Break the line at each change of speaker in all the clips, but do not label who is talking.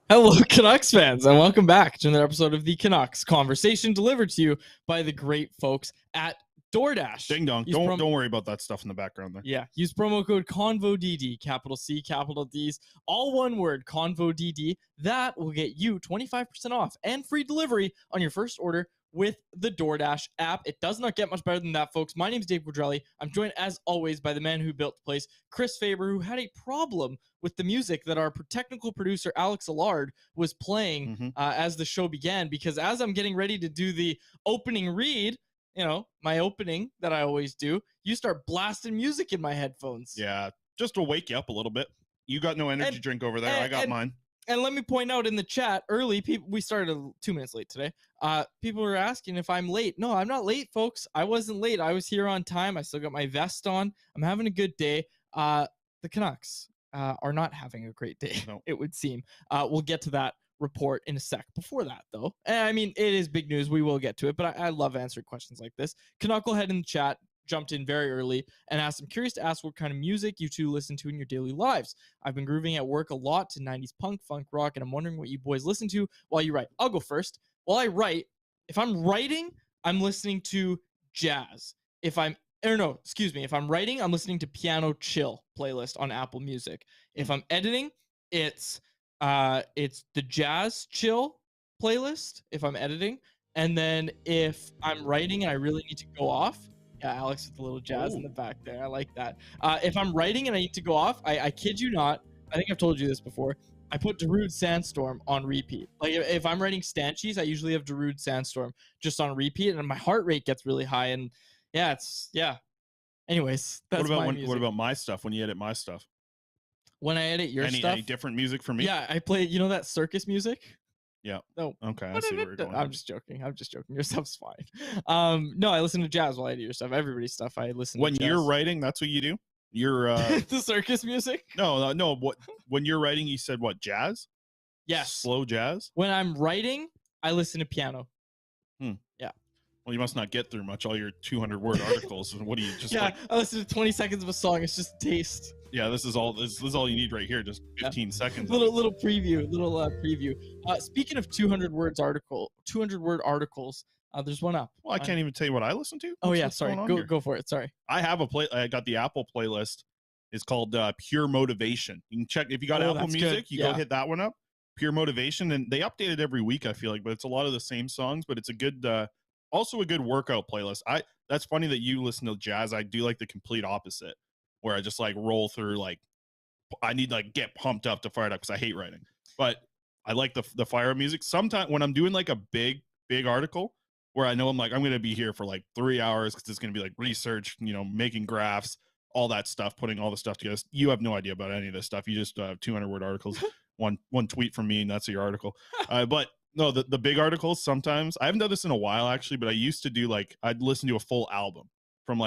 Hello, Canucks fans, and welcome back to another episode of the Canucks Conversation, delivered to you by the great folks at DoorDash.
Ding dong. Don't worry about that stuff in the background there.
Yeah. Use promo code CONVODD, capital C, capital D's, all one word, CONVODD. That will get you 25% off and free delivery on your first order with the DoorDash app. It does not get much better than that, folks. My name is Dave Quadrelli. I'm joined, as always, by the man who built the place, Chris Faber, who had a problem with the music that our technical producer, Alex Allard, was playing as the show began. Because as I'm getting ready to do the opening read, you know, my opening that I always do, you start blasting music in my headphones.
Yeah, just to wake you up a little bit. You got no energy drink over there. I got mine.
And let me point out in the chat early, we started 2 minutes late today. People were asking if I'm late. No, I'm not late, folks. I wasn't late. I was here on time. I still got my vest on. I'm having a good day. The Canucks are not having a great day,
no.
It would seem. We'll get to that report in a sec. Before that, though, I mean, it is big news. We will get to it, but I love answering questions like this. Knucklehead in the chat jumped in very early and asked, I'm curious to ask what kind of music you two listen to in your daily lives. I've been grooving at work a lot to 90s punk, funk, rock, and I'm wondering what you boys listen to while you write. I'll go first. While I write, if I'm writing, I'm listening to jazz. If I'm writing, I'm listening to piano chill playlist on Apple Music. If I'm editing, it's the jazz chill playlist if I'm editing. And then if I'm writing and I really need to go off, yeah, Alex with the little jazz in the back there. I like that. If I'm writing and I need to go off, I kid you not, I think I've told you this before, I put Darude Sandstorm on repeat. Like if I'm writing Stanchies, I usually have Darude Sandstorm just on repeat, and my heart rate gets really high. And yeah. Anyways, that's
what about my stuff when you edit my stuff?
When I edit your stuff,
any different music for me?
Yeah, I play. You know that circus music?
Yeah.
No.
Okay. I see where you're going.
I'm just joking. Your stuff's fine. No, I listen to jazz while I do your stuff. Everybody's stuff. I listen.
When
to jazz.
you're writing, that's what you do. You're
the circus music.
No. What? When you're writing, you said what? Jazz?
Yes.
Slow jazz.
When I'm writing, I listen to piano. Yeah.
Well, you must not get through much. All your 200-word articles. What do you just?
Yeah, I listen to 20 seconds of a song. It's just taste.
Yeah, this is all you need right here. Just 15 seconds.
Little preview. Speaking of 200-word articles, there's one up.
Well, I can't even tell you what I listen to.
What's sorry. Go for it. Sorry.
I have I got the Apple playlist. It's called Pure Motivation. You can check if you got Apple Music. You go hit that one up. Pure Motivation, and they update it every week. I feel like, but it's a lot of the same songs. But it's a good, also a good workout playlist. That's funny that you listen to jazz. I do like the complete opposite, where I just like roll through, like I need like get pumped up to fire it up because I hate writing. But I like the fire music. Sometimes when I'm doing like a big article where I know I'm going to be here for like 3 hours because it's going to be like research, making graphs, all that stuff, putting all the stuff together. You have no idea about any of this stuff. You just 200-word articles, one tweet from me, and that's your article. But no, the big articles, sometimes I haven't done this in a while actually, but I used to do I'd listen to a full album from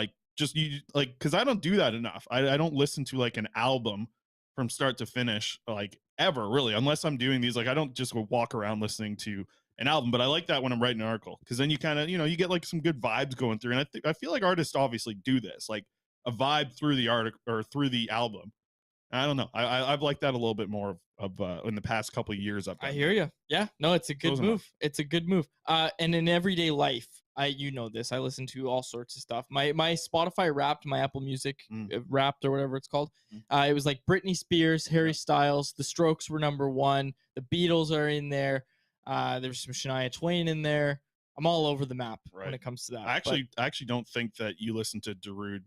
because I don't do that enough. I don't listen to like an album from start to finish, like ever really, unless I'm doing these. Like I don't just walk around listening to an album, but I like that when I'm writing an article, because then you kind of, you get like some good vibes going through. And I feel like artists obviously do this, like a vibe through the article or through the album. I don't know. I've liked that a little bit more of in the past couple of years.
I hear you. Yeah, no, it's a good move. It's a good move. And in everyday life, this, I listen to all sorts of stuff. My Spotify Wrapped, my Apple Music Wrapped or whatever it's called. It was like Britney Spears, Harry Styles, The Strokes were number one. The Beatles are in there. There's some Shania Twain in there. I'm all over the map when it comes to that.
I actually don't think that you listen to Darude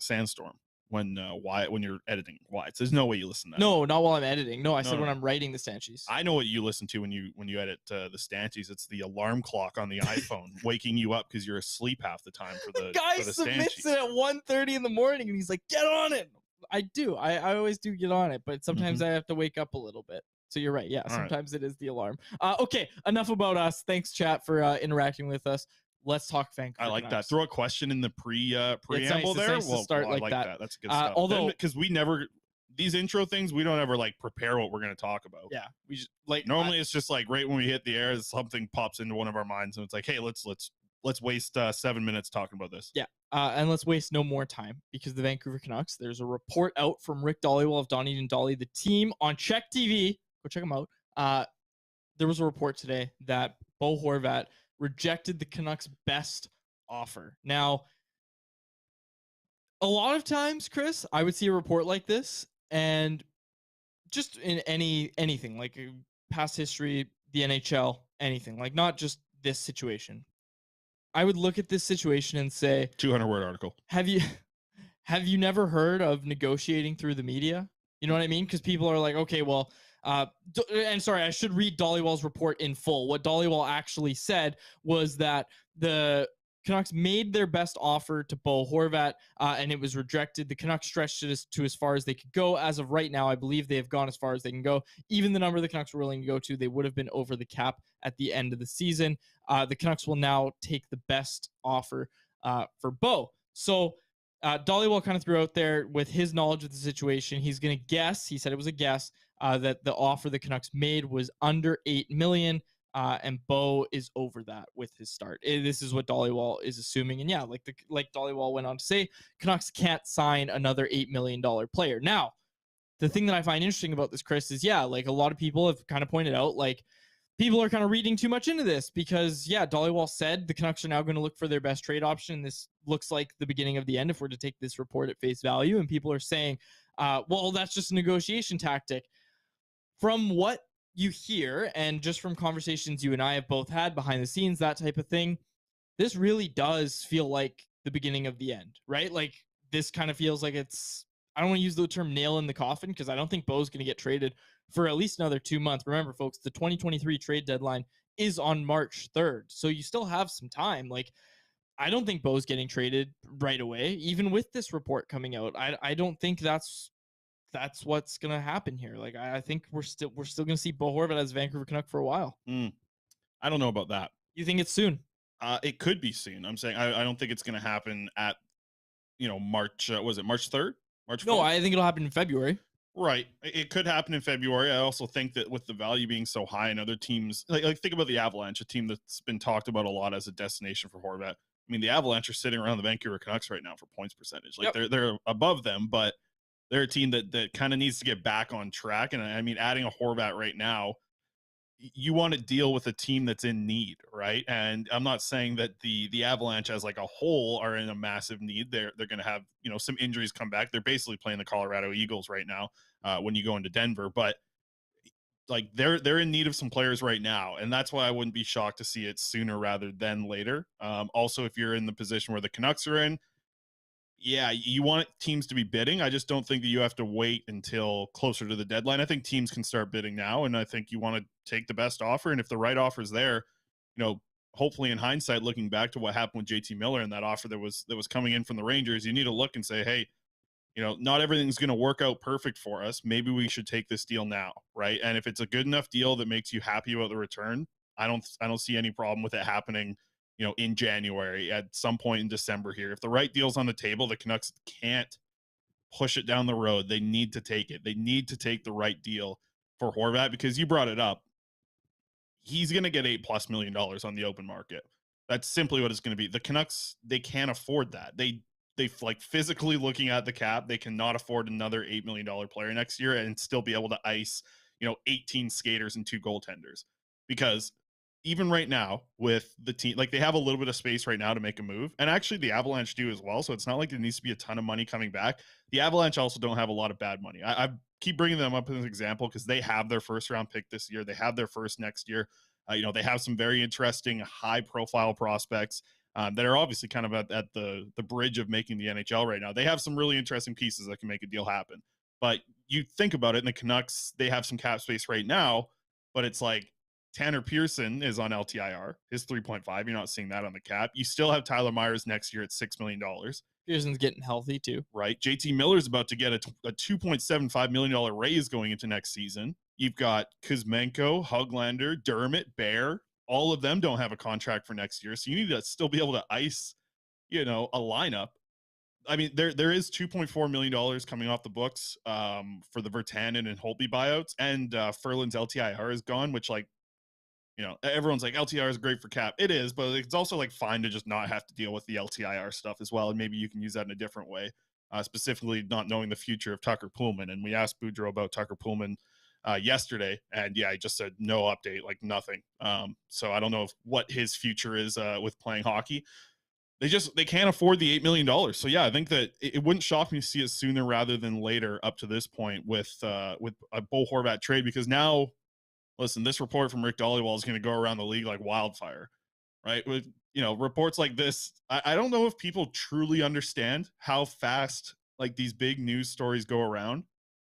Sandstorm when you're editing. Why? There's no way you listen to that.
No, not while I'm editing. No, I said when I'm writing the Stanchies.
I know what you listen to when you edit the Stanchies. It's the alarm clock on the iPhone waking you up because you're asleep half the time for the
guy submits it at 1:30 in the morning and he's like, get on it. I do. I always do get on it, but sometimes I have to wake up a little bit. So you're right. Yeah, sometimes it is the alarm. Okay, enough about us. Thanks, chat, for interacting with us. Let's talk Vancouver.
I like
Canucks.
that. Throw a question in the preamble there.
It's nice to start
I
like that.
That's good stuff.
Although,
because we never, these intro things, we don't ever like prepare what we're going to talk about.
Yeah, we just
normally it's just like right when we hit the air, something pops into one of our minds and it's like, hey, let's let's waste 7 minutes talking about this.
Yeah. And let's waste no more time because the Vancouver Canucks, there's a report out from Rick Dhaliwal of Donnie Dhali, the team on Check TV. Go check them out. There was a report today that Bo Horvat rejected the Canucks' best offer. Now, a lot of times, Chris, I would see a report like this, and just in anything like past history, the NHL, anything, like not just this situation. I would look at this situation and say,
200-word article.
Have you never heard of negotiating through the media? You know what I mean? Because people are like, okay, well, and sorry, I should read Dhaliwal's report in full. What Dhaliwal actually said was that the Canucks made their best offer to Bo Horvat, and it was rejected. The Canucks stretched it to as far as they could go. As of right now, I believe they have gone as far as they can go. Even the number the Canucks were willing to go to, they would have been over the cap at the end of the season. The Canucks will now take the best offer for Bo. So Dhaliwal kind of threw out there with his knowledge of the situation. He's going to guess. He said it was a guess that the offer the Canucks made was under $8 million. And Bo is over that with his start. This is what Dhaliwal is assuming. And yeah, like Dhaliwal went on to say, Canucks can't sign another $8 million player. Now, the thing that I find interesting about this, Chris, is yeah, like a lot of people have kind of pointed out, like people are kind of reading too much into this because yeah, Dhaliwal said the Canucks are now going to look for their best trade option. This looks like the beginning of the end if we're to take this report at face value. And people are saying, well, that's just a negotiation tactic. From what you hear, and just from conversations you and I have both had behind the scenes, that type of thing, this really does feel like the beginning of the end, right? Like this kind of feels like it's, I don't want to use the term nail in the coffin because I don't think Bo's going to get traded for at least another 2 months. Remember, folks, the 2023 trade deadline is on March 3rd. So you still have some time. Like, I don't think Bo's getting traded right away, even with this report coming out. I don't think that's what's gonna happen here. Like I think we're still gonna see Bo Horvat as Vancouver Canuck for a while.
I don't know about that.
You think it's soon?
It could be soon. I'm saying I don't think it's gonna happen at March. Was it March 3rd? March 4th?
No, I think it'll happen in February.
Right. It could happen in February. I also think that with the value being so high and other teams, like think about the Avalanche, a team that's been talked about a lot as a destination for Horvat. I mean, the Avalanche are sitting around the Vancouver Canucks right now for points percentage. Like they're above them, but they're a team that kind of needs to get back on track. And I mean, adding a Horvat right now, you want to deal with a team that's in need, right? And I'm not saying that the Avalanche as like a whole are in a massive need. They're going to have, some injuries come back. They're basically playing the Colorado Eagles right now when you go into Denver, but like they're in need of some players right now. And that's why I wouldn't be shocked to see it sooner rather than later. Also, if you're in the position where the Canucks are in, yeah, you want teams to be bidding. I just don't think that you have to wait until closer to the deadline. I think teams can start bidding now, and I think you want to take the best offer. And if the right offer is there, hopefully in hindsight, looking back to what happened with JT Miller and that offer that was coming in from the Rangers, you need to look and say, hey, not everything's going to work out perfect for us. Maybe we should take this deal now, right? And if it's a good enough deal that makes you happy about the return, I don't see any problem with it happening in January, at some point in December here. If the right deal's on the table, the Canucks can't push it down the road. They need to take it. They need to take the right deal for Horvat because you brought it up. He's going to get $8+ million on the open market. That's simply what it's going to be. The Canucks, they can't afford that. They like physically looking at the cap, they cannot afford another $8 million player next year and still be able to ice, 18 skaters and 2 goaltenders because even right now with the team, like they have a little bit of space right now to make a move. And actually the Avalanche do as well. So it's not like there needs to be a ton of money coming back. The Avalanche also don't have a lot of bad money. I keep bringing them up as an example because they have their first round pick this year. They have their first next year. They have some very interesting high profile prospects that are obviously kind of at the bridge of making the NHL right now. They have some really interesting pieces that can make a deal happen. But you think about it, and the Canucks, they have some cap space right now, but it's like, Tanner Pearson is on LTIR, his 3.5. You're not seeing that on the cap. You still have Tyler Myers next year at $6 million.
Pearson's getting healthy too.
Right. JT Miller's about to get a $2.75 million raise going into next season. You've got Kuzmenko, Hoglander, Dermott, Bear. All of them don't have a contract for next year. So you need to still be able to ice, a lineup. I mean, there is $2.4 million coming off the books for the Virtanen and Holtby buyouts. And Ferland's LTIR is gone, which like, everyone's like LTIR is great for cap. It is, but it's also like fine to just not have to deal with the LTIR stuff as well. And maybe you can use that in a different way, specifically not knowing the future of Tucker Poolman. And we asked Boudreau about Tucker Poolman yesterday, and yeah, he just said no update, like nothing. So I don't know what his future is with playing hockey. They can't afford the $8 million. So yeah, I think that it wouldn't shock me to see it sooner rather than later up to this point with a Bo Horvat trade, because now, listen, this report from Rick Dhaliwal is going to go around the league like wildfire, right? With reports like this, I don't know if people truly understand how fast like these big news stories go around.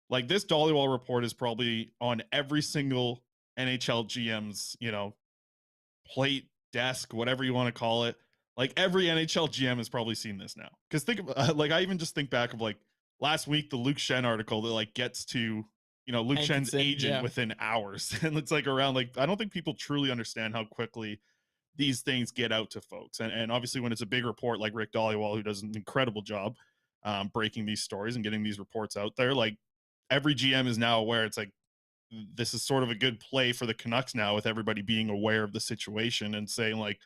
Like this Dhaliwal report is probably on every single NHL GM's plate, desk, whatever you want to call it. Like every NHL GM has probably seen this now. Because think of I even just think back of like last week, the Luke Shen article that like gets to Luke Shen's agent within hours, and it's like around like I don't think people truly understand how quickly these things get out to folks. And obviously when it's a big report like Rick Dhaliwal, who does an incredible job breaking these stories and getting these reports out there, like every GM is now aware. It's like this is sort of a good play for the Canucks now, with everybody being aware of the situation and saying like,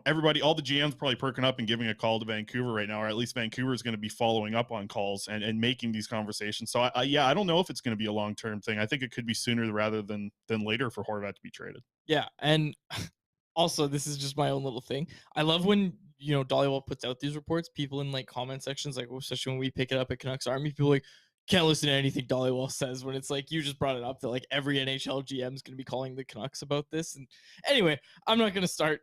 everybody, all the GMs probably perking up and giving a call to Vancouver right now, or at least Vancouver is going to be following up on calls and making these conversations. So I don't know if it's going to be a long-term thing. I think it could be sooner rather than later for Horvat to be traded.
Yeah. And also, this is just my own little thing. I love when, Dhaliwal puts out these reports, people in like comment sections, like especially when we pick it up at Canucks Army, people like, can't listen to anything Dhaliwal says, when it's like, you just brought it up that like every NHL GM is going to be calling the Canucks about this. And anyway, I'm not going to start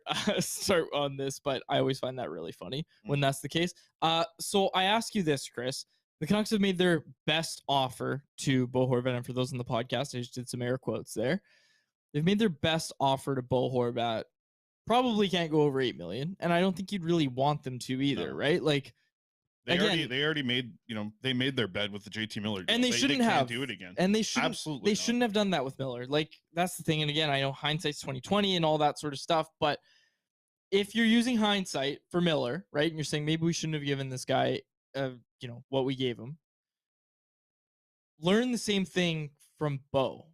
on this, but I always find that really funny when that's the case. So I ask you this, Chris. The Canucks have made their best offer to Bo Horvat, and for those in the podcast, I just did some air quotes there. They've made their best offer to Bo Horvat. Probably can't go over $8 million, and I don't think you'd really want them to either, no. Right? Like,
They already made, they made their bed with the JT Miller deal.
And they shouldn't have
do it again.
And they shouldn't have done that with Miller. Like, that's the thing. And again, I know hindsight's 2020 and all that sort of stuff, but if you're using hindsight for Miller, right, and you're saying maybe we shouldn't have given this guy, what we gave him, learn the same thing from Bo,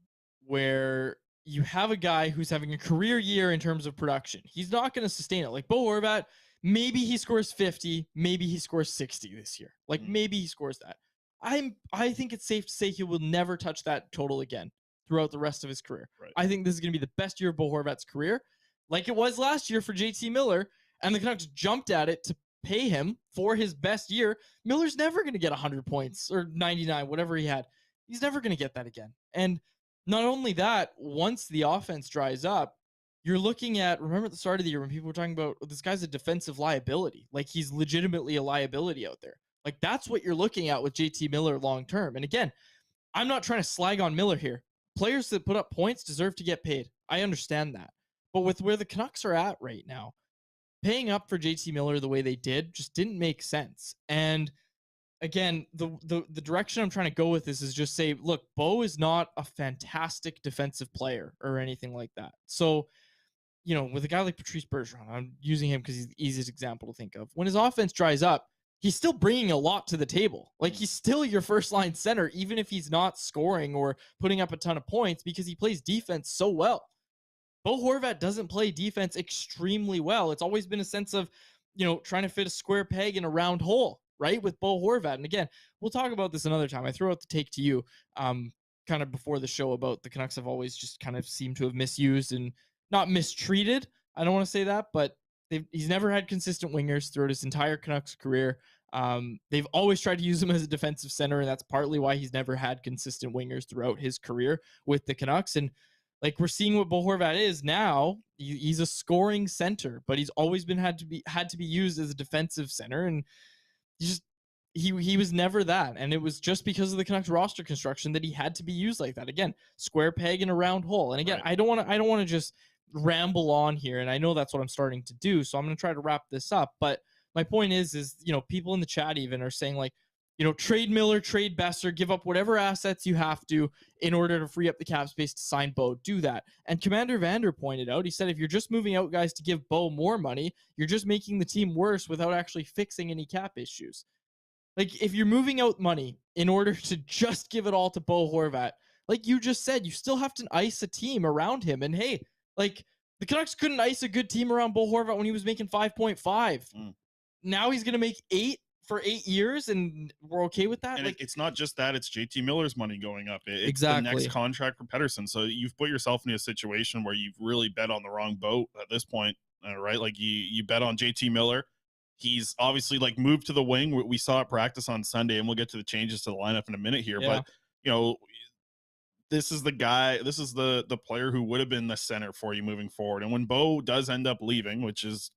where you have a guy who's having a career year in terms of production. He's not going to sustain it. Like Bo Horvat, maybe he scores 50, maybe he scores 60 this year. Like maybe he scores that. I think it's safe to say he will never touch that total again throughout the rest of his career. Right. I think this is going to be the best year of Bo Horvat's career, like it was last year for JT Miller, and the Canucks jumped at it to pay him for his best year. Miller's never going to get 100 points or 99, whatever he had. He's never going to get that again. And not only that, once the offense dries up, you're looking at, remember at the start of the year when people were talking about, this guy's a defensive liability. Like he's legitimately a liability out there. Like that's what you're looking at with JT Miller long-term. And again, I'm not trying to slag on Miller here. Players that put up points deserve to get paid. I understand that. But with where the Canucks are at right now, paying up for JT Miller the way they did just didn't make sense. And again, the direction I'm trying to go with this is just say, look, Bo is not a fantastic defensive player or anything like that. So, with a guy like Patrice Bergeron, I'm using him because he's the easiest example to think of. When his offense dries up, he's still bringing a lot to the table. Like he's still your first line center, even if he's not scoring or putting up a ton of points, because he plays defense so well. Bo Horvat doesn't play defense extremely well. It's always been a sense of, trying to fit a square peg in a round hole, right? With Bo Horvat. And again, we'll talk about this another time. I throw out the take to you kind of before the show about the Canucks have always just kind of seemed to have misused and not mistreated. I don't want to say that, but he's never had consistent wingers throughout his entire Canucks career. They've always tried to use him as a defensive center, and that's partly why he's never had consistent wingers throughout his career with the Canucks. And like we're seeing what Bo Horvat is now, he's a scoring center, but he's always been had to be used as a defensive center, and he was never that. And it was just because of the Canucks roster construction that he had to be used like that. Again, square peg in a round hole. And again, right. I don't want to just ramble on here, and I know that's what I'm starting to do, so I'm going to try to wrap this up. But my point is people in the chat even are saying like, trade Miller, trade Besser, give up whatever assets you have to in order to free up the cap space to sign Bo. Do that. And Commander Vander pointed out, he said, if you're just moving out guys to give Bo more money, you're just making the team worse without actually fixing any cap issues. Like if you're moving out money in order to just give it all to Bo Horvat, like you just said, you still have to ice a team around him. And hey, Like, the Canucks couldn't ice a good team around Bo Horvat when he was making 5.5. Now he's going to make 8 for 8 years, and we're okay with that.
And
like,
it's not just that; it's JT Miller's money going up. It's
exactly
the next contract for Pettersson. So you've put yourself in a situation where you've really bet on the wrong boat at this point, right? Like you bet on JT Miller. He's obviously like moved to the wing. We saw it practice on Sunday, and we'll get to the changes to the lineup in a minute here.
Yeah.
But you know, this is the guy. This is the player who would have been the center for you moving forward. And when Bo does end up leaving, which is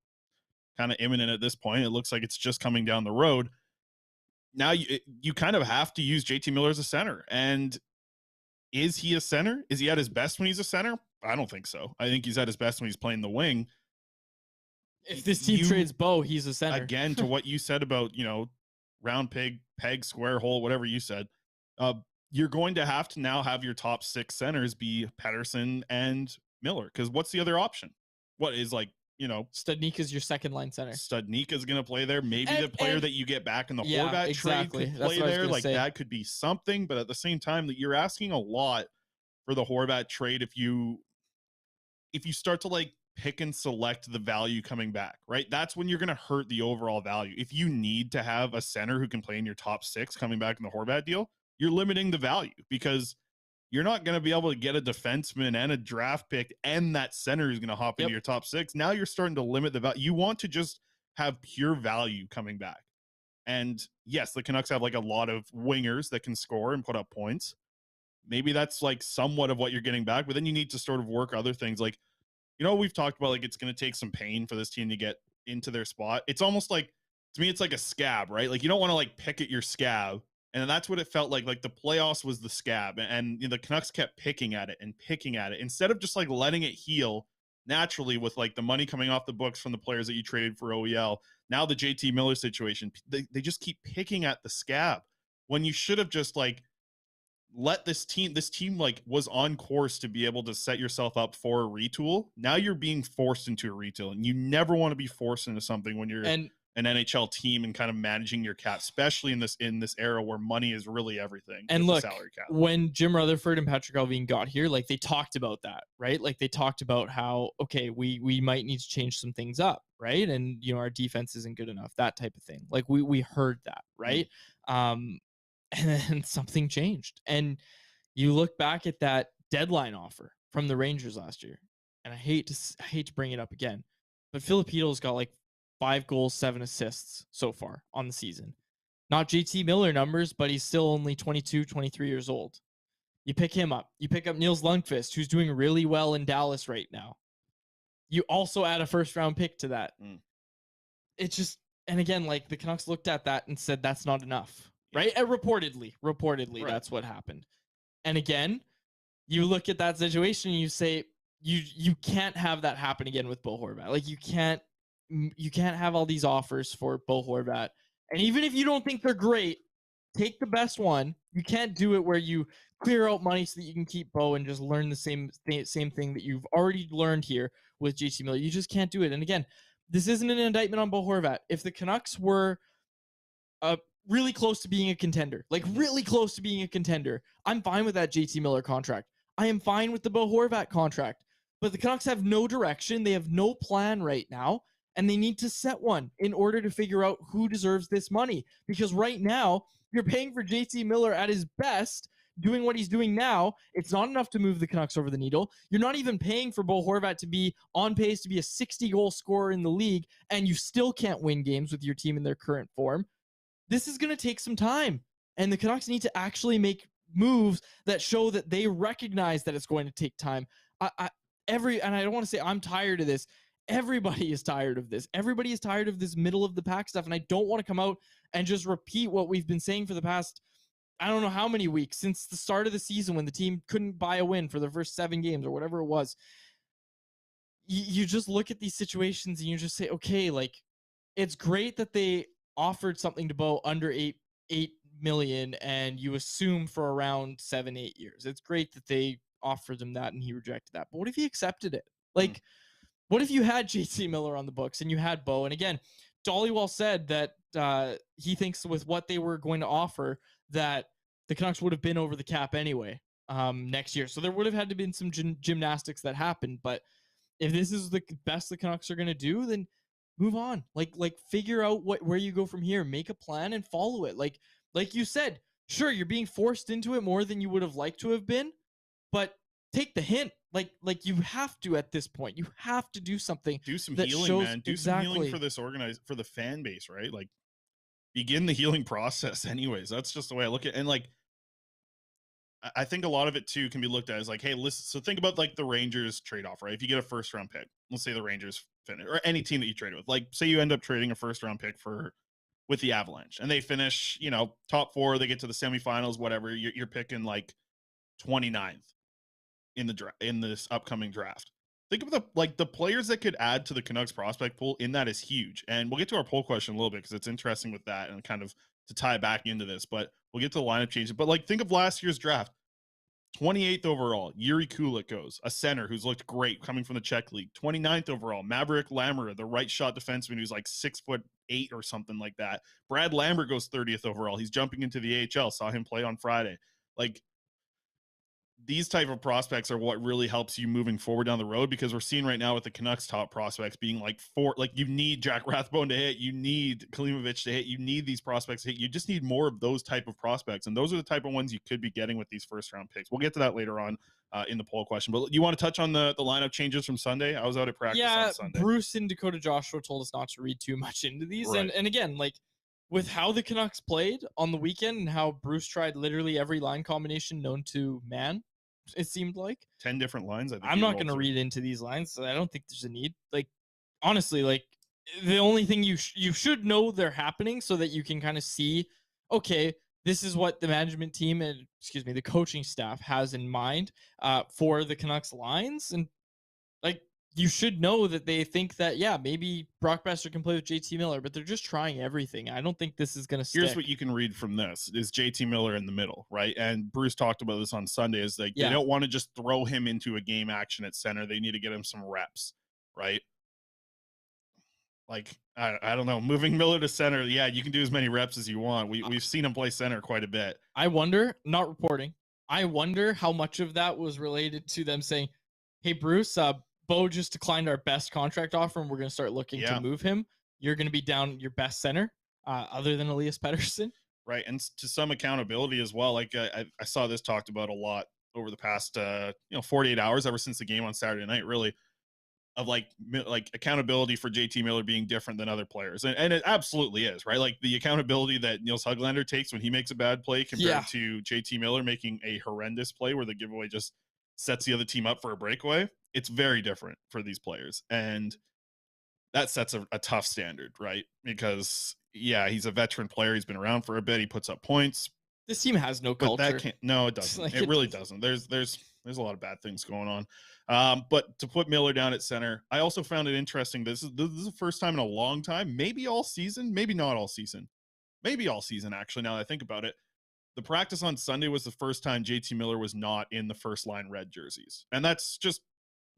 kind of imminent at this point, it looks like it's just coming down the road. Now you kind of have to use JT Miller as a center. And is he a center? Is he at his best when he's a center? I don't think so. I think he's at his best when he's playing the wing.
If this team trades Bo, he's a center.
Again, to what you said about, round peg, square hole, whatever you said, you're going to have now have your top 6 centers be Pettersson and Miller. Because what's the other option? What is
Studnicka is your second line center.
Studnicka is going to play there. Maybe the player that you get back in the Horvat trade could play there. Like that could be something. But at the same time, that you're asking a lot for the Horvat trade if you start to pick and select the value coming back, right? That's when you're going to hurt the overall value. If you need to have a center who can play in your top 6 coming back in the Horvat deal, you're limiting the value because you're not going to be able to get a defenseman and a draft pick and that center is going to hop into your top 6. Now you're starting to limit the value. You want to just have pure value coming back. And yes, the Canucks have a lot of wingers that can score and put up points. Maybe that's somewhat of what you're getting back, but then you need to sort of work other things. We've talked about it's going to take some pain for this team to get into their spot. It's almost to me, it's like a scab, right? You don't want to pick at your scab. And that's what it felt like. The playoffs was the scab, and the Canucks kept picking at it instead of just letting it heal naturally with the money coming off the books from the players that you traded for OEL. Now the JT Miller situation, they just keep picking at the scab when you should have just let this team was on course to be able to set yourself up for a retool. Now you're being forced into a retool, and you never want to be forced into something when you're an NHL team and kind of managing your cap, especially in this era where money is really everything.
And look,
salary cap.
When Jim Rutherford and Patrick Allvin got here, they talked about that, right? They talked about how, okay, we might need to change some things up, right? And our defense isn't good enough, that type of thing. We heard that, right? And then something changed. And you look back at that deadline offer from the Rangers last year, and I hate to bring it up again, but Filippino's got 5 goals, 7 assists so far on the season. Not JT Miller numbers, but he's still only 22, 23 years old. You pick him up. You pick up Niels Lundqvist, who's doing really well in Dallas right now. You also add a first-round pick to that. It's just, and again, the Canucks looked at that and said, that's not enough, right? And reportedly, right. That's what happened. And again, you look at that situation and you say, you can't have that happen again with Bo Horvat. You can't have all these offers for Bo Horvat. And even if you don't think they're great, take the best one. You can't do it where you clear out money so that you can keep Bo and just learn the same thing that you've already learned here with JT Miller. You just can't do it. And again, this isn't an indictment on Bo Horvat. If the Canucks were really close to being a contender, I'm fine with that JT Miller contract. I am fine with the Bo Horvat contract. But the Canucks have no direction. They have no plan right now. And they need to set one in order to figure out who deserves this money. Because right now, you're paying for JT Miller at his best, doing what he's doing now. It's not enough to move the Canucks over the needle. You're not even paying for Bo Horvat to be on pace to be a 60-goal scorer in the league, and you still can't win games with your team in their current form. This is going to take some time. And the Canucks need to actually make moves that show that they recognize that it's going to take time. And I don't want to say I'm tired of this. Everybody is tired of this. Everybody is tired of this middle of the pack stuff. And I don't want to come out and just repeat what we've been saying for the past, I don't know how many weeks, since the start of the season when the team couldn't buy a win for the first 7 games or whatever it was. You just look at these situations and you just say, okay, it's great that they offered something to Bo under 8 million and you assume for around 7-8 years. It's great that they offered him that and he rejected that. But what if he accepted it? What if you had JT Miller on the books and you had Bo? And again, Dhaliwal said that he thinks with what they were going to offer that the Canucks would have been over the cap anyway next year. So there would have had to been some gymnastics that happened. But if this is the best the Canucks are going to do, then move on. Like figure out where you go from here. Make a plan and follow it. Like you said, sure, you're being forced into it more than you would have liked to have been, but take the hint. Like you have to at this point. You have to do something.
Do some healing, man. Do some healing for this for the fan base, right? Like begin the healing process anyways. That's just the way I look at it. And like I think a lot of it too can be looked at as like, hey, listen, so think about like the Rangers trade off, right? If you get a first round pick, let's say the Rangers finish, or any team that you trade with, like say you end up trading a first round pick with the Avalanche and they finish, top 4, they get to the semifinals, whatever, you're picking like 29th in this upcoming draft. Think of the players that could add to the Canucks prospect pool in that is huge. And we'll get to our poll question a little bit because it's interesting with that and kind of to tie back into this, but we'll get to the lineup changes. But like think of last year's draft. 28th overall, Yuri Kulik goes, a center who's looked great coming from the Czech league. 29th overall, Maverick Lamoureux, the right shot defenseman who's like 6'8" or something like that. Brad Lambert goes 30th overall. He's jumping into the AHL. Saw him play on Friday. Like these type of prospects are what really helps you moving forward down the road, because we're seeing right now with the Canucks top prospects being like you need Jack Rathbone to hit, you need Kalimovic to hit, you need these prospects to hit. You just need more of those type of prospects, and those are the type of ones you could be getting with these first round picks. We'll get to that later on in the poll question, but you want to touch on the lineup changes from Sunday? I was out at practice on Sunday.
Bruce and Dakota Joshua told us not to read too much into these, right. and again, like with how the Canucks played on the weekend and how Bruce tried literally every line combination known to man, it seemed like
10 different lines.
I'm not going to read into these lines, so I don't think there's a need. Like honestly, like the only thing you should know they're happening so that you can kind of see, okay, this is what the management team and the coaching staff has in mind for the Canucks lines, and like you should know that they think that, yeah, maybe Brock Besser can play with JT Miller, but they're just trying everything. I don't think this is going to stick.
Here's what you can read from this is JT Miller in the middle, right? And Bruce talked about this on Sunday, is like they don't want to just throw him into a game action at center. They need to get him some reps, right? Like, I don't know, moving Miller to center. Yeah, you can do as many reps as you want. We've seen him play center quite a bit.
I wonder, not reporting, I wonder how much of that was related to them saying, hey, Bruce, Bo just declined our best contract offer, and we're going to start looking to move him. You're going to be down your best center, other than Elias Pettersson.
Right, and to some accountability as well. Like I saw this talked about a lot over the past 48 hours, ever since the game on Saturday night, really, of like accountability for JT Miller being different than other players, and it absolutely is, right? Like the accountability that Niels Höglander takes when he makes a bad play compared to JT Miller making a horrendous play where the giveaway just sets the other team up for a breakaway. It's very different for these players, and that sets a tough standard, right? Because he's a veteran player. He's been around for a bit. He puts up points.
This team has no culture.
No, it doesn't. It really doesn't. There's a lot of bad things going on. But to put Miller down at center, I also found it interesting. This is the first time in a long time, maybe all season, maybe not all season, maybe all season actually. Now that I think about it, the practice on Sunday was the first time JT Miller was not in the first line red jerseys, and that's just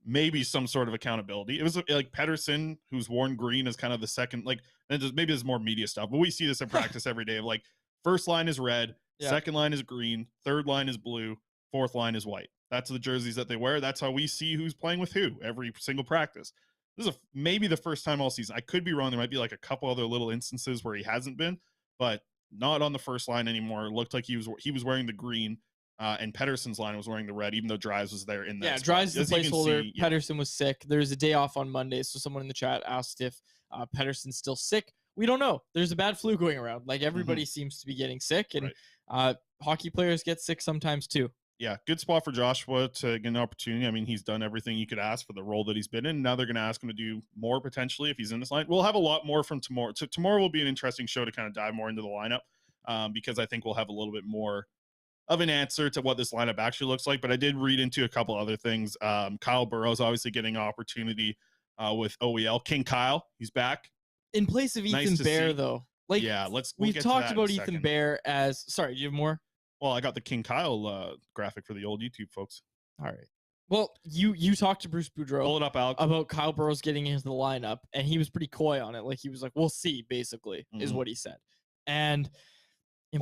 maybe some sort of accountability. It was like Pettersson, who's worn green, is kind of the second, like, and just maybe there's more media stuff, but we see this in practice every day of like first line is red, second line is green, third line is blue, fourth line is white. That's the jerseys that they wear. That's how we see who's playing with who every single practice. This is maybe the first time all season. I could be wrong. There might be like a couple other little instances where he hasn't been, but not on the first line anymore. It looked like he was wearing the green. And Pettersson's line was wearing the red, even though Drives was there in that.
Yeah, Drives is the placeholder. Pettersson was sick. There's a day off on Monday, so someone in the chat asked if Pettersson's still sick. We don't know. There's a bad flu going around. Like everybody seems to be getting sick, and hockey players get sick sometimes too. Yeah,
good spot for Joshua to get an opportunity. I mean, he's done everything you could ask for the role that he's been in. Now they're going to ask him to do more potentially if he's in this line. We'll have a lot more from tomorrow. So tomorrow will be an interesting show to kind of dive more into the lineup because I think we'll have a little bit more of an answer to what this lineup actually looks like. But I did read into a couple other things. Kyle Burrow's obviously getting an opportunity with OEL. King Kyle, he's back.
In place of Ethan Bear, though. Like,
yeah,
we've talked about Ethan Bear as, sorry, do you have more?
Well, I got the King Kyle graphic for the old YouTube folks.
All right. Well, you talked to Bruce Boudreau.
Pull it up, Alex.
About Kyle Burrow's getting into the lineup, and he was pretty coy on it. Like, he was like, we'll see, basically, is what he said. And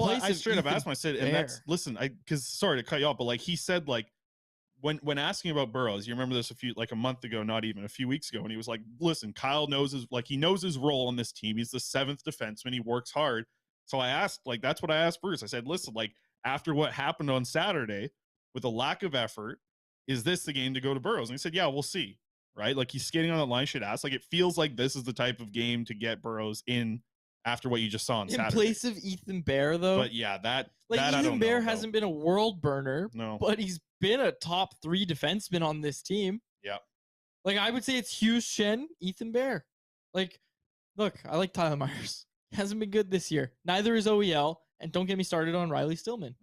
I straight up asked him, I said, and that's, listen, because sorry to cut you off, but like he said, like when asking about Burrows, you remember this a month ago, not even a few weeks ago, and he was like, "Listen, Kyle knows he knows his role on this team. He's the 7th defenseman. He works hard." So I asked, that's what I asked Bruce. I said, "Listen, after what happened on Saturday, with a lack of effort, is this the game to go to Burrows?" And he said, "Yeah, we'll see." Right? He's skating on that line. Should ask. It feels like this is the type of game to get Burrows in after what you just saw on Saturday.
In place of Ethan Bear, though.
But yeah, that
Ethan Bear hasn't been a world burner.
No,
but he's been a top 3 defenseman on this team.
Yeah.
I would say it's Hughes, Shen, Ethan Bear. Look, I like Tyler Myers. He hasn't been good this year. Neither is OEL. And don't get me started on Riley Stillman,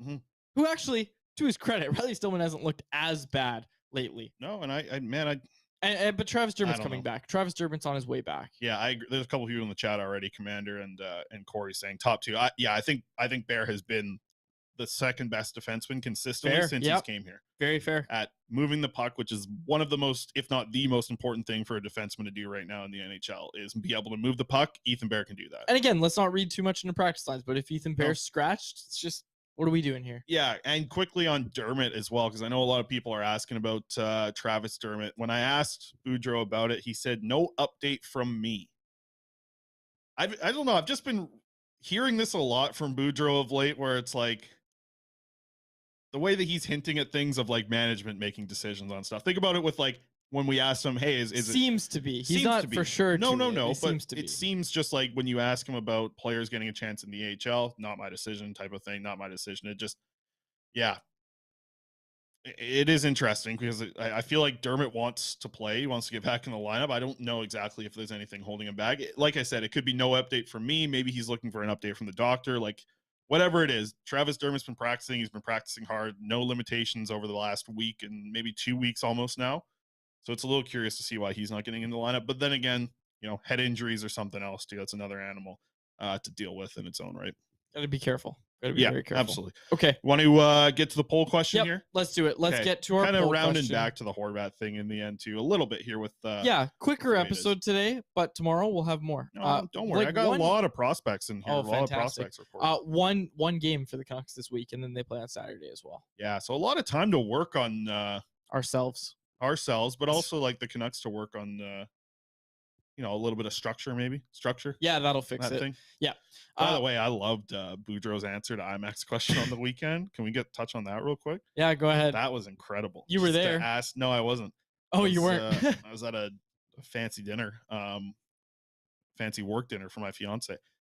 who actually, to his credit, Riley Stillman hasn't looked as bad lately.
No,
but Travis Dermott's coming back. Travis Dermott's on his way back.
Yeah, I agree. There's a couple of people in the chat already, Commander and Corey, saying top 2. I think Bear has been the second best defenseman consistently since he came here.
Very fair.
At moving the puck, which is one of the most, if not the most important thing for a defenseman to do right now in the NHL, is be able to move the puck. Ethan Bear can do that.
And again, let's not read too much into practice lines, but if Ethan Bear's scratched, it's just, what are we doing here?
Yeah, and quickly on Dermott as well, because I know a lot of people are asking about Travis Dermott. When I asked Boudreau about it, he said, "No update from me." I don't know. I've just been hearing this a lot from Boudreau of late, where it's the way that he's hinting at things of management making decisions on stuff. Think about it with when we asked him, "Hey, is it
seems to be?" He's not for sure.
No. But it seems just when you ask him about players getting a chance in the AHL, not my decision type of thing. Not my decision. It just, yeah, it is interesting because I feel like Dermott wants to play. He wants to get back in the lineup. I don't know exactly if there's anything holding him back. Like I said, it could be no update from me. Maybe he's looking for an update from the doctor. Whatever it is, Travis Dermott's been practicing. He's been practicing hard. No limitations over the last week and maybe 2 weeks almost now. So it's a little curious to see why he's not getting in the lineup. But then again, head injuries or something else too. That's another animal to deal with in its own right.
Gotta be careful. Gotta be very careful.
Absolutely.
Okay.
Want to get to the poll question here?
Let's do it. Let's get to our
kind of
poll
rounding
question.
back to the Horvat thing in the end too, a little bit here with
quicker episode today, but tomorrow we'll have more.
No, don't worry. I got a lot of prospects in here.
Oh,
a lot of prospects
reporting. One game for the Canucks this week, and then they play on Saturday as well.
Yeah, so a lot of time to work on
ourselves,
but also the Canucks to work on a little bit of structure.
Yeah, that'll fix
that
it.
Thing.
Yeah.
By the way, I loved Boudreau's answer to IMAX question on the weekend. Can we touch on that real quick?
Yeah, go ahead.
That was incredible.
You were there.
No, I wasn't.
Oh, you weren't.
I was at a fancy dinner, fancy work dinner for my fiance.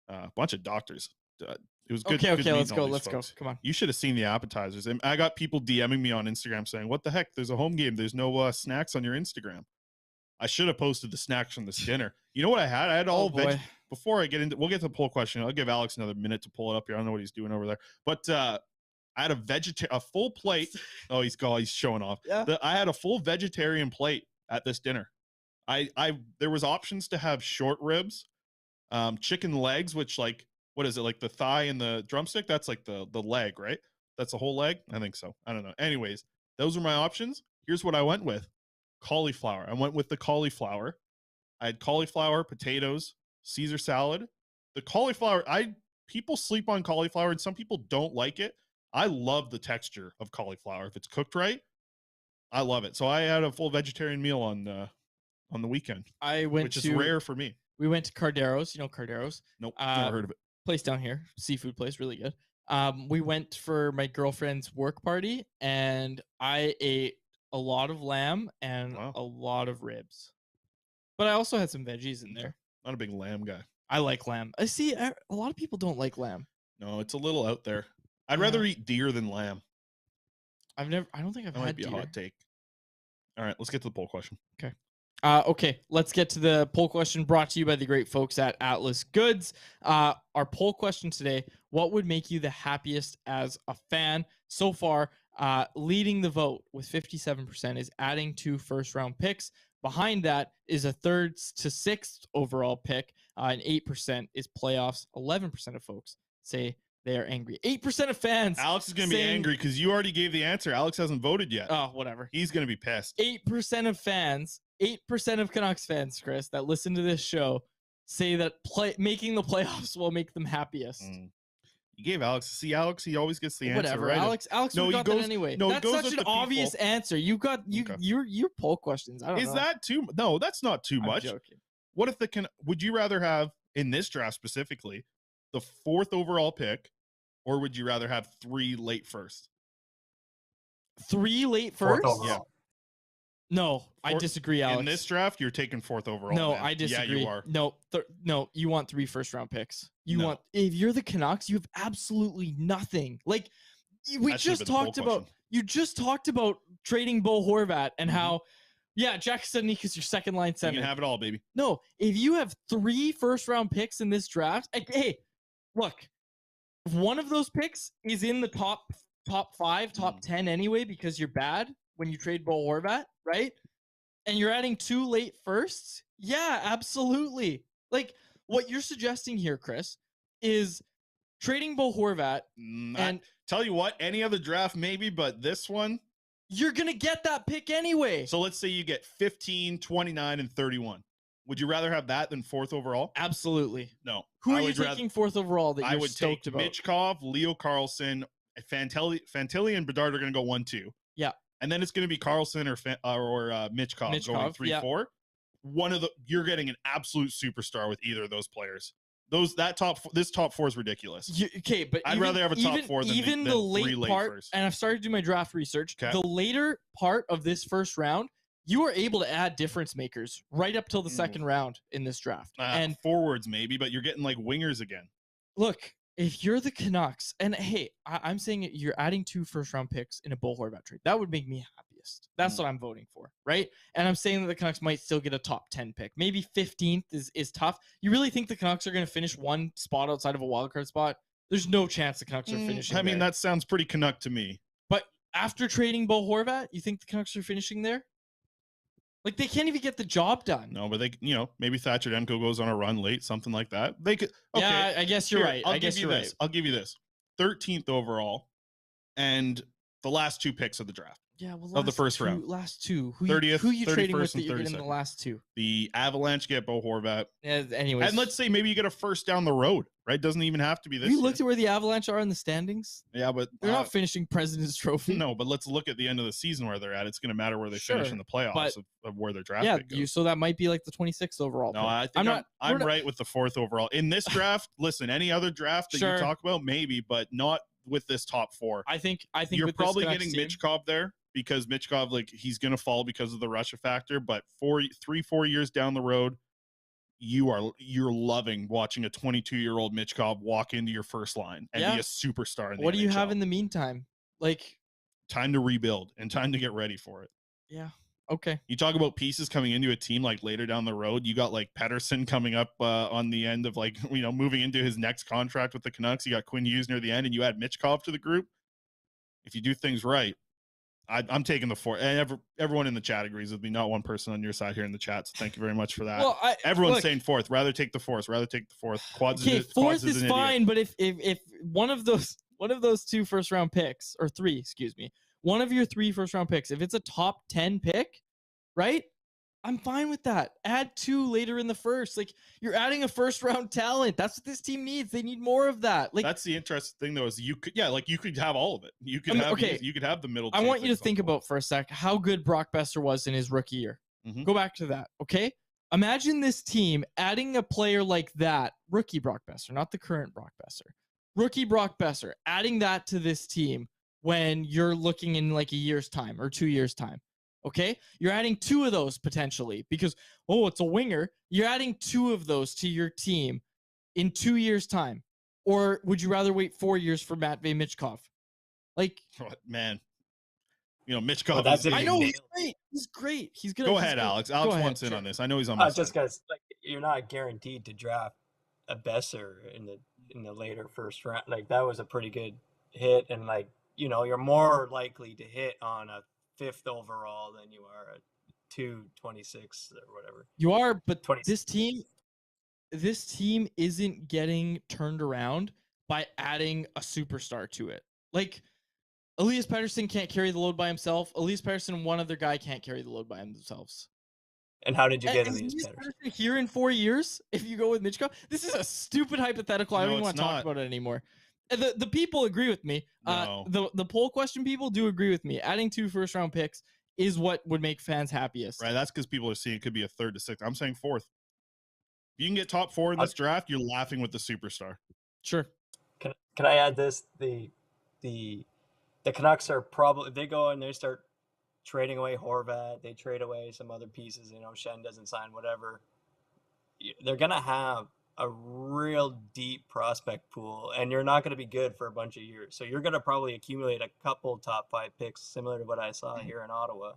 A bunch of doctors. It was good.
Okay, let's go. Let's go. Come on.
You should have seen the appetizers. And I got people DMing me on Instagram saying, "What the heck? There's a home game. There's no snacks on your Instagram." I should have posted the snacks from this dinner. You know what I had? I had all veg. Before I get into, we'll get to the poll question. I'll give Alex another minute to pull it up here. I don't know what he's doing over there, but I had a full plate. Oh, he's showing off.
Yeah.
I had a full vegetarian plate at this dinner. There was options to have short ribs, chicken legs, which what is it, the thigh and the drumstick? That's the leg, right? That's the whole leg. I think so. I don't know. Anyways, those were my options. Here's what I went with. Cauliflower. I went with the cauliflower. I had cauliflower, potatoes, Caesar salad. The cauliflower, people sleep on cauliflower and some people don't like it. I love the texture of cauliflower. If it's cooked right, I love it. So I had a full vegetarian meal on the weekend. Which is rare for me.
We went to Cardero's. You know Cardero's?
Nope, never heard of it.
Place down here, seafood place, really good. We went for my girlfriend's work party and I ate a lot of lamb and a lot of ribs. But I also had some veggies in there.
Not a big lamb guy.
I like lamb. I see a lot of people don't like lamb.
No, it's a little out there. I'd rather eat deer than lamb.
I don't think I've had
deer. Might be a hot take. All right, let's get to the poll question.
Okay. Okay, let's get to the poll question brought to you by the great folks at Atlas Goods. Our poll question today, what would make you the happiest as a fan? So far, leading the vote with 57% is adding 2 first-round picks. Behind that is a 3rd to 6th overall pick, and 8% is playoffs. 11% of folks say they are angry. 8% of fans.
Alex is going to be angry because you already gave the answer. Alex hasn't voted yet.
Oh, whatever.
He's going to be pissed.
8% of fans, 8% of Canucks fans, Chris, that listen to this show say that making the playoffs will make them happiest.
You gave Alex. See, Alex, he always gets the answer
Whatever,
right.
Alex
No,
would
he
have got that
goes-
anyway.
no, he
That's
goes
such
with
an
the
obvious
people.
answer. You got
Okay.
your poll questions. I don't know.
Is that too? No, that's not too
I'm
much.
joking.
What if would you rather have in this draft specifically the 4th overall pick, or would you rather have 3 late first?
3 late
Fourth
first?
overall.
No, I disagree, Alex.
In this draft, you're taking 4th overall.
No,
man.
I disagree.
Yeah, you are.
No, no, you want 3 first-round picks.
No.
If you're the Canucks, you have absolutely nothing. Like we
That should've
just
been the poll
talked about.
question.
You just talked about trading Bo Horvat and
Mhm.
how, yeah, Jack Studnicka is your second line
You
center.
can have it all, baby.
No, if you have 3 first-round picks in this draft, hey, look, if one of those picks is in the top 5, top 10 anyway, because you're bad when you trade Bo Horvat, right? And you're adding 2 late firsts? Yeah, absolutely. Like what you're suggesting here, Chris, is trading Bo Horvat and
Tell you what, any other draft maybe, but this one,
you're going to get that pick anyway.
so let's say you get 15, 29, and 31. Would you rather have that than 4th overall?
Absolutely.
No.
Who
I
are you
would rather-
taking 4th overall that
I
you're
would
stoked
take
about?
Michkov, Leo Carlson, Fantilli and Bedard are going to go 1-2.
Yeah.
And then it's going to be Carlson or Michkov going 3-4. You're getting an absolute superstar with either of those players. This top 4 is ridiculous.
Okay, but
I'd rather have a top 4 than
even the late part.
first.
And I've started to do my draft research.
Okay.
The later part of this first round, you are able to add difference makers right up till the second round in this draft. And
forwards maybe, but you're getting like wingers again.
look, if you're the Canucks, and hey, I'm saying you're adding 2 first-round picks in a Bo Horvat trade, that would make me happiest. That's what I'm voting for, right? And I'm saying that the Canucks might still get a top 10 pick. Maybe 15th is tough. You really think the Canucks are going to finish one spot outside of a wildcard spot? There's no chance the Canucks are finishing
I mean,
there.
that sounds pretty Canuck to me.
But after trading Bo Horvat, you think the Canucks are finishing there? Like, they can't even get the job done.
No, but maybe Thatcher Demko goes on a run late, something like that. They could. Okay,
Yeah, I guess you're right.
I'll give you this. 13th overall, and the last 2 picks of the draft.
Yeah, well,
of the first round.
Last 2.
30th,
who you trading with
31st,
that
and
you're getting
32nd.
the last 2?
The Avalanche get Bo Horvat.
Yeah, anyways.
And let's say maybe you get a first down the road, right? Doesn't even have to be this.
Have you looked at where the Avalanche are in the standings?
Yeah, but
They're not finishing President's Trophy.
No, but let's look at the end of the season where they're at. It's going to matter where they
Sure,
finish in the playoffs
but-
of where their draft
Yeah,
pick goes.
so that might be like the 26th overall.
No,
pick.
I think I'm
we're
right with the 4th overall. In this draft, listen, any other draft that
Sure.
you talk about, maybe, but not with this top 4.
I think
You're
with
probably
this
getting
Canucks team-
Michkov there because Michkov, like, he's going to fall because of the Russia factor. But 3-4 years down the road, you're loving watching a 22-year-old Michkov walk into your first line and be a superstar. In the
What do you
NHL.
have in the meantime? Like,
time to rebuild and time to get ready for it.
yeah, okay.
You talk about pieces coming into a team like later down the road. You got like Pettersson coming up on the end of like, moving into his next contract with the Canucks. You got Quinn Hughes near the end, and you add Michkov to the group. If you do things right, I'm taking the 4th. And everyone in the chat agrees with me. Not one person on your side here in the chat. So thank you very much for that.
Well,
Everyone's saying 4th. Rather take the 4th. Quads.
Okay,
Quads
4th is
an
fine, but if one of those 2 first-round picks, or 3, excuse me, one of your 3 first-round picks, if it's a top 10 pick, right? I'm fine with that. Add 2 later in the first. Like, you're adding a first-round talent. That's what this team needs. They need more of that. Like,
that's the interesting thing, though, is you could have all of it. You could you could have the middle.
I want you to think about for a sec how good Brock Besser was in his rookie year.
Mhm.
Go back to that, okay? Imagine this team adding a player like that, rookie Brock Besser, not the current Brock Besser. Rookie Brock Besser, adding that to this team when you're looking in like a year's time or 2 years' time. Okay, you're adding 2 of those potentially because, it's a winger. You're adding 2 of those to your team in 2 years' time. Or would you rather wait 4 years for Matvei Michkov? Like,
man, Michkov.
I
know he's great. He's great. He's gonna
go ahead, Alex. Alex wants in
sure.
on this. I know he's on my side.
Just because you're not guaranteed to draft a Besser in the later first round. Like, that was a pretty good hit, and you're more likely to hit on a 5th overall than you are at 226 or whatever.
You are, but
26.
this team isn't getting turned around by adding a superstar to it. Like, Elias Pettersson can't carry the load by himself. Elias Pettersson and one other guy can't carry the load by themselves.
And how did you get
Is
Elias
Elias
Pettersson?
Pettersson here in 4 years if you go with Michkov? This is a stupid hypothetical. I
No,
don't even
it's
want to talk
not.
about it anymore. The people agree with me.
No.
The poll question people do agree with me. Adding 2 first-round picks is what would make fans happiest.
Right, that's because people are seeing it could be a 3rd to 6th. I'm saying 4th. If you can get top 4 in this draft, you're laughing with the superstar.
Sure.
Can I add this? The Canucks are probably, if they go and they start trading away Horvat, they trade away some other pieces, Shen doesn't sign, whatever. They're going to have a real deep prospect pool, and you're not going to be good for a bunch of years. So you're going to probably accumulate a couple top 5 picks, similar to what I saw here in Ottawa.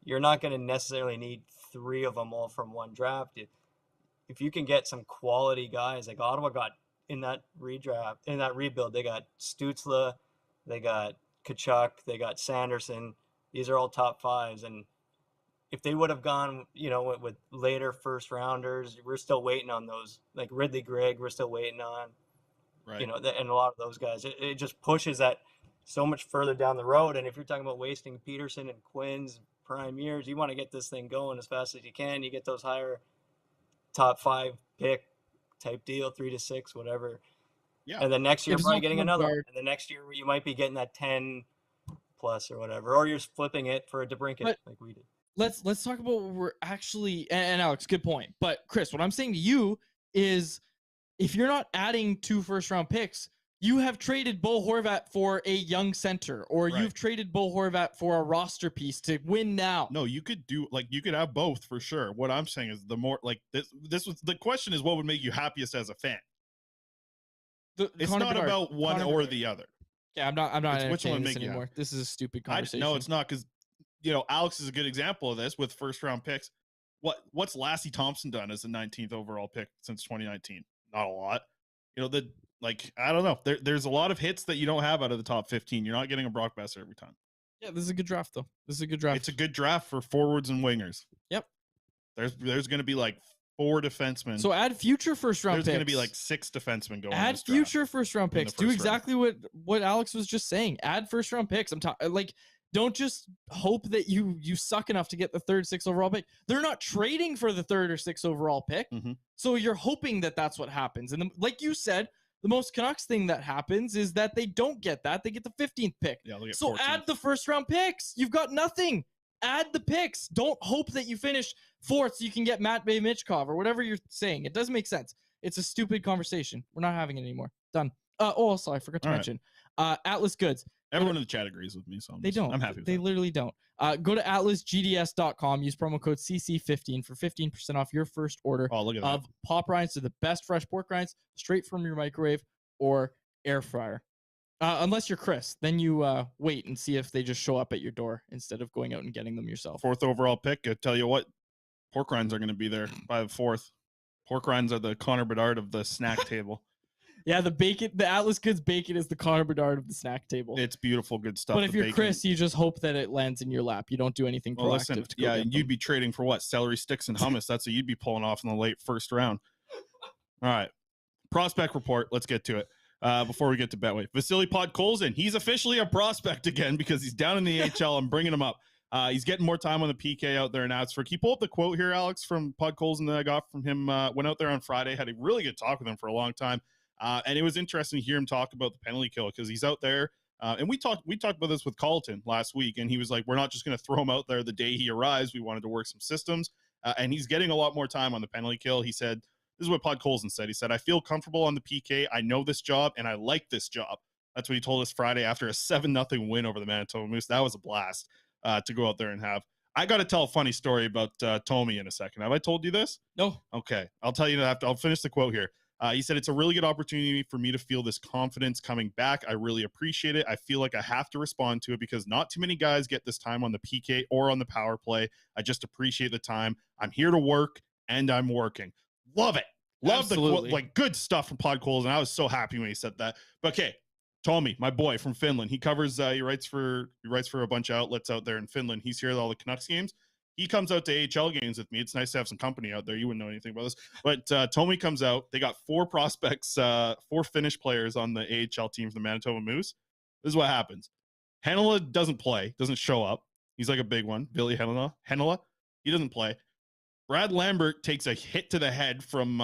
You're not going to necessarily need 3 of them all from one draft. If you can get some quality guys, like Ottawa got in that rebuild, they got Stützle, they got Tkachuk, they got Sanderson. These are all top 5s, and if they would have gone, with later first rounders, we're still waiting on those, like Ridley Gregg, we're still waiting on,
right.
And a lot of those guys. It just pushes that so much further down the road. And if you're talking about wasting Peterson and Quinn's prime years, you want to get this thing going as fast as you can. You get those higher top 5 pick type deal, 3 to 6, whatever.
Yeah.
And then next year, you're probably getting another one. And the next year, you might be getting that 10 plus or whatever, or you're flipping it for a DeBrincat like we did.
Let's talk about what we're actually, and Alex, good point. But Chris, what I'm saying to you is, if you're not adding 2 first-round picks, you have traded Bo Horvat for a young center, or you've traded Bo Horvat for a roster piece to win now.
No, you could have both for sure. What I'm saying is, the more this was the question is, what would make you happiest as a fan? It's not about one or the other.
Yeah, I'm not
which one
this anymore. This is a stupid conversation.
No, it's not, because Alex is a good example of this with first round picks. What's Lassie Thompson done as the 19th overall pick since 2019? Not a lot. I don't know. There's a lot of hits that you don't have out of the top 15. You're not getting a Brock Besser every time.
Yeah, this is a good draft though. This is a good draft.
It's a good draft for forwards and wingers.
Yep.
There's going to be like 4 defensemen.
So add future first round picks.
There's going to be like 6 defensemen going.
Add future first round picks. Do exactly what Alex was just saying. Add first round picks. I'm talking don't just hope that you suck enough to get the 3rd, 6th overall pick. They're not trading for the 3rd or 6th overall pick.
Mm-hmm.
So you're hoping that that's what happens. And like you said, the most Canucks thing that happens is that they don't get that. They get the 15th pick.
Yeah, they'll get
so
14th.
Add the first round picks. You've got nothing. Add the picks. Don't hope that you finish 4th so you can get Matvei Michkov or whatever you're saying. It doesn't make sense. It's a stupid conversation. We're not having it anymore. Done. Also, I forgot to mention Atlas Goods.
Everyone in the chat agrees with me, so I'm happy with
They
that.
literally don't. Go to atlasgds.com. Use promo code CC15 for 15% off your first order of pop rinds to the best fresh pork rinds straight from your microwave or air fryer. Unless you're Chris, then you wait and see if they just show up at your door instead of going out and getting them yourself.
4th overall pick. I tell you what, pork rinds are going to be there by the 4th. Pork rinds are the Connor Bedard of the snack table.
Yeah, the Atlas Goods bacon is the Connor Bedard of the snack table.
It's beautiful, good stuff.
But if you're Chris, you just hope that it lands in your lap. You don't do anything proactive to go get them.
You'd be trading for what? Celery sticks and hummus. That's what you'd be pulling off in the late first round. All right. Prospect report. Let's get to it. Before we get to Betway. Vasily Podkolzin, he's officially a prospect again because he's down in the AHL. I'm bringing him up. He's getting more time on the PK out there in Abbotsford. Can you pull up the quote here, Alex, from Podkolzin that I got from him? Went out there on Friday, had a really good talk with him for a long time. And it was interesting to hear him talk about the penalty kill because he's out there. And we talked about this with Carlton last week, and he was like, we're not just going to throw him out there the day he arrives. We wanted to work some systems. And he's getting a lot more time on the penalty kill. He said, this is what Podkolzin said. He said, I feel comfortable on the PK. I know this job, and I like this job. That's what he told us Friday after a 7-0 win over the Manitoba Moose. That was a blast to go out there and have. I got to tell a funny story about Tommy in a second. Have I told you this?
No.
Okay. I'll tell you that I'll finish the quote here. He said, it's a really good opportunity for me to feel this confidence coming back. I really appreciate it. I feel like I have to respond to it because not too many guys get this time on the PK or on the power play. I just appreciate the time. I'm here to work, and I'm working. Love it. Love the good stuff from Podkolzin. I was so happy when he said that. But okay, Tommy, my boy from Finland, he covers. He writes for a bunch of outlets out there in Finland. He's here at all the Canucks games. He comes out to AHL games with me. It's nice to have some company out there. You wouldn't know anything about this. But Tommy comes out. They got 4 prospects, 4 Finnish players on the AHL team for the Manitoba Moose. This is what happens. Heinola doesn't play, doesn't show up. He's like a big one. Billy Heinola. He doesn't play. Brad Lambert takes a hit to the head from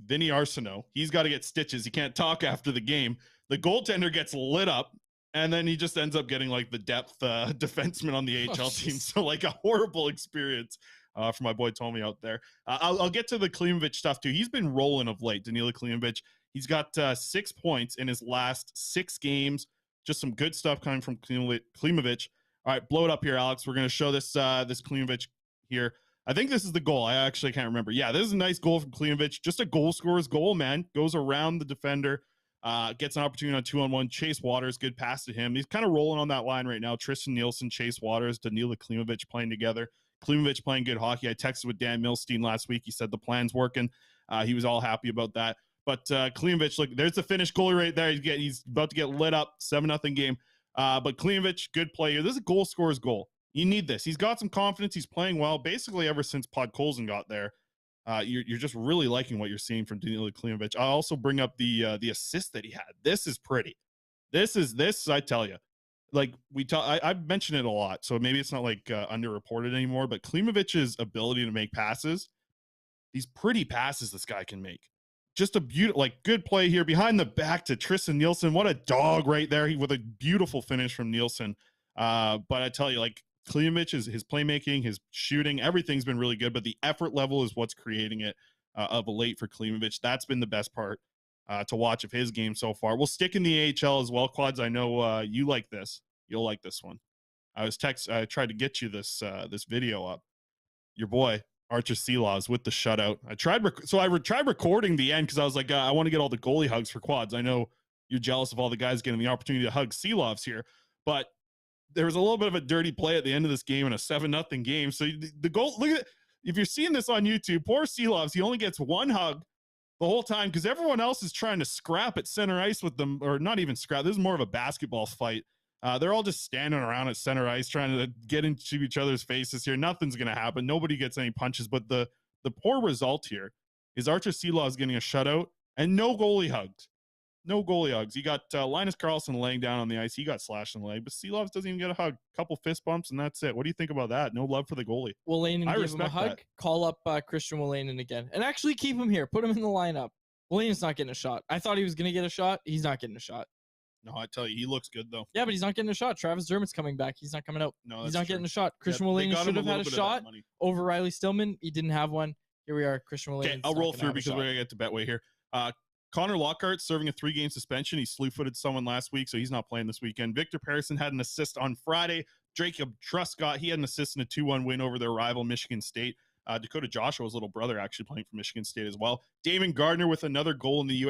Vinny Arsenault. He's got to get stitches. He can't talk after the game. The goaltender gets lit up, and then he just ends up getting like the depth defenseman on the AHL team. So like a horrible experience for my boy Tommy out there. I'll get to the Klimovich stuff too. He's been rolling of late, Danila Klimovich. He's got 6 points in his last 6 games. Just some good stuff coming from Klimovich. All right, blow it up here, Alex. We're going to show this this Klimovich here. I think this is the goal. I actually can't remember. Yeah, this is a nice goal from Klimovich. Just a goal scorer's goal, man. Goes around the defender, gets an opportunity on 2-on-1. Chase Waters, good pass to him. He's kind of rolling on that line right now. Tristan Nielsen, Chase Waters, Danila Klimovich playing together. Klimovich playing good hockey. I texted with Dan Milstein last week. He said the plan's working. He was all happy about that. But Klimovich, look, there's the Finnish goalie right there. He's about to get lit up, 7-0 game. But Klimovich, good player. This is a goal scorer's goal. You need this. He's got some confidence. He's playing well. Basically, ever since Podkolzin got there, you're just really liking what you're seeing from Danila Klimovich. I'll also bring up the assist that he had. This is pretty. This I tell you. Like I've mentioned it a lot, so maybe it's not like underreported anymore. But Klimovich's ability to make passes, these pretty passes this guy can make. Just a beautiful, like good play here behind the back to Tristan Nielsen. What a dog right there. With a beautiful finish from Nielsen. But I tell you, like Klimovich is his playmaking, his shooting, everything's been really good. But the effort level is what's creating it of late for Klimovich. That's been the best part to watch of his game so far. We'll stick in the AHL as well, Quads. I know you like this. You'll like this one. I tried to get you this video up. Your boy Archer Seelovs with the shutout. I tried recording the end because I was like, I want to get all the goalie hugs for Quads. I know you're jealous of all the guys getting the opportunity to hug Seelovs here, but there was a little bit of a dirty play at the end of this game in a 7-0 game. So the goal, look at it. If you're seeing this on YouTube, poor Seelovs, he only gets one hug the whole time because everyone else is trying to scrap at center ice with them, or not even scrap. This is more of a basketball fight. They're all just standing around at center ice trying to get into each other's faces here. Nothing's going to happen. Nobody gets any punches. But the poor result here is Archer Seelovs getting a shutout and no goalie hugs. No goalie hugs. You got Linus Karlsson laying down on the ice. He got slashed in the leg, but Seelovs doesn't even get a hug. Couple fist bumps, and that's it. What do you think about that? No love for the goalie.
Wolanin give him a hug. That. Call up Christian Wolanin again. And actually keep him here. Put him in the lineup. Wolanin's not getting a shot. I thought he was going to get a shot. He's not getting a shot.
No, I tell you, he looks good, though.
Yeah, but he's not getting a shot. Travis Dermott's coming back. He's not coming out. No, he's not getting a shot. Christian Wolanin should have had a shot over Riley Stillman. He didn't have one. Here we are. Christian Wolanin. Okay,
I'll roll through because we're going to get to Betway here. Connor Lockhart serving a 3-game suspension. He slew-footed someone last week, so he's not playing this weekend. Victor Persson had an assist on Friday. Jacob Truscott, he had an assist in a 2-1 win over their rival Michigan State. Dakota Joshua's little brother actually playing for Michigan State as well. Damon Gardner with another goal in the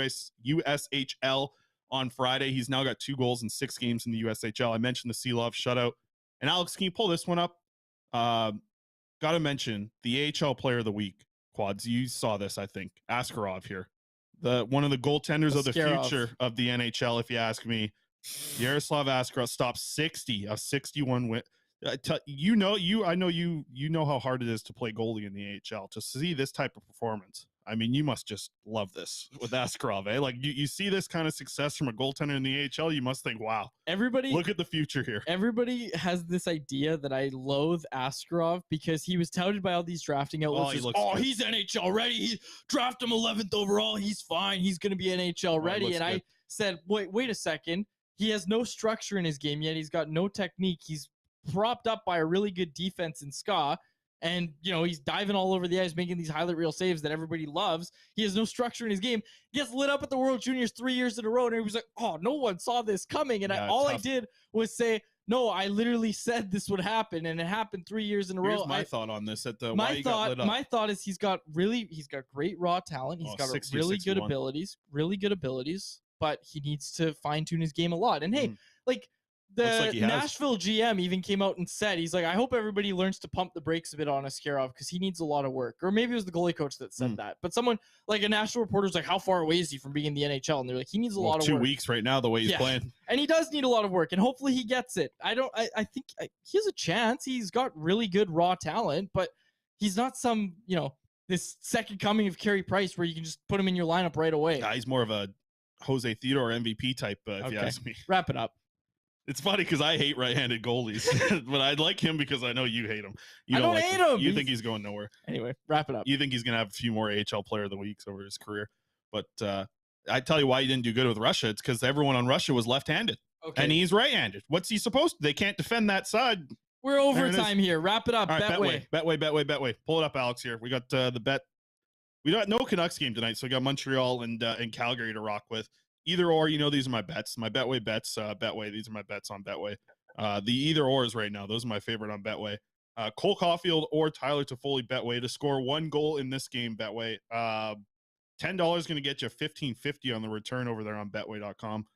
USHL on Friday. He's now got 2 goals in 6 games in the USHL. I mentioned the Seelovs shutout. And Alex, can you pull this one up? Got to mention the AHL Player of the Week. Quads, you saw this, I think. Askarov here. One of the goaltenders of the future of the NHL, if you ask me. Yaroslav Askarov stopped 60 of 61 win. I know you know how hard it is to play goalie in the AHL. To see this type of performance, I mean, you must just love this with Askarov, eh? Like you see this kind of success from a goaltender in the AHL, you must think, wow.
Everybody
look at the future here.
Everybody has this idea that I loathe Askarov because he was touted by all these drafting outlets. He's NHL ready. He draft him 11th overall. He's fine. He's going to be NHL ready. And I said, wait a second. He has no structure in his game yet. He's got no technique. He's propped up by a really good defense in Ska. And, he's diving all over the ice, making these highlight reel saves that everybody loves. He has no structure in his game. He gets lit up at the World Juniors 3 years in a row. And he was like, oh, no one saw this coming. And I did was say, no, I literally said this would happen. And it happened 3 years in a row.
Here's my thought on this.
My thought is he's got great raw talent. He's got really good abilities, but he needs to fine tune his game a lot. And hey, the Nashville GM even came out and said, he's like, I hope everybody learns to pump the brakes a bit on Askarov because he needs a lot of work. Or maybe it was the goalie coach that said that. But someone like a national reporter's like, how far away is he from being in the NHL? And they're like, he needs a lot of work.
2 weeks right now, the way he's playing.
And he does need a lot of work. And hopefully he gets it. I think he has a chance. He's got really good raw talent, but he's not some, this second coming of Carey Price where you can just put him in your lineup right away.
Yeah, he's more of a Jose Theodore MVP type, if you ask me.
Wrap it up.
It's funny because I hate right-handed goalies, but I like him because I know you hate him.
I don't hate him.
You think he's going nowhere.
Anyway, wrap it up.
You think he's going to have a few more AHL Player of the Weeks over his career. But I tell you why he didn't do good with Russia. It's because everyone on Russia was left-handed. Okay. And he's right-handed. What's he supposed to? They can't defend that side.
We're overtime here. Wrap it up.
All right, Betway. Pull it up, Alex, here. We got the bet. We got no Canucks game tonight, so we got Montreal and Calgary to rock with. Either or, these are my bets. My Betway bets, Betway. These are my bets on Betway. The either ors right now. Those are my favorite on Betway. Cole Caulfield or Tyler Toffoli, Betway, to score 1 goal in this game, Betway. $10 going to get you $15.50 on the return over there on Betway.com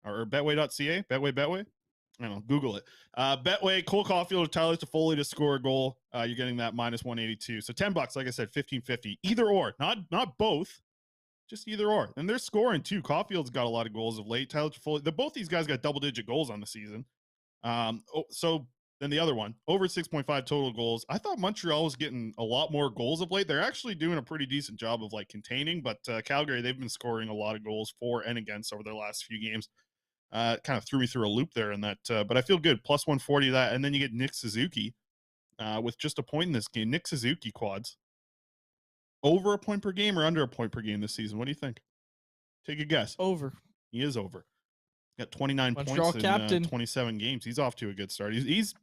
or Betway.ca. Betway. I don't know. Google it. Betway, Cole Caulfield or Tyler Toffoli to score a goal. You're getting that minus 182. So $10, like I said, $15.50. Either or, not both. Just either or. And they're scoring too. Caulfield's got a lot of goals of late. Tyler Toffoli, both these guys got double-digit goals on the season. So then the other one, over 6.5 total goals. I thought Montreal was getting a lot more goals of late. They're actually doing a pretty decent job of containing, but Calgary, they've been scoring a lot of goals for and against over their last few games. Kind of threw me through a loop there in that, but I feel good. Plus 140 that, and then you get Nick Suzuki with just a point in this game. Nick Suzuki quads. Over a point per game or under a point per game this season? What do you think? Take a guess.
Over.
He is over. Got 29
Montreal
points
captain.
in 27 games. He's off to a good start. He's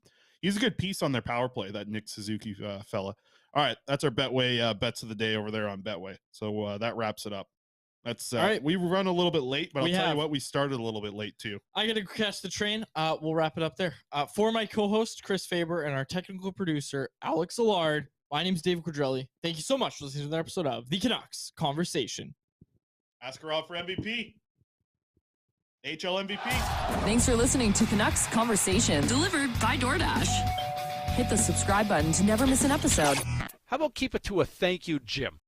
a good piece on their power play, that Nick Suzuki fella. All right, that's our Betway bets of the day over there on Betway. So that wraps it up. That's all right. We run a little bit late, but I'll tell you what, we started a little bit late too.
I got to catch the train. We'll wrap it up there. For my co-host Chris Faber and our technical producer Alex Allard, my name is David Quadrelli. Thank you so much for listening to another episode of the Canucks Conversation.
Ask her out for MVP. HL MVP.
Thanks for listening to Canucks Conversation, delivered by DoorDash. Hit the subscribe button to never miss an episode.
How about keep it to a thank you, Jim?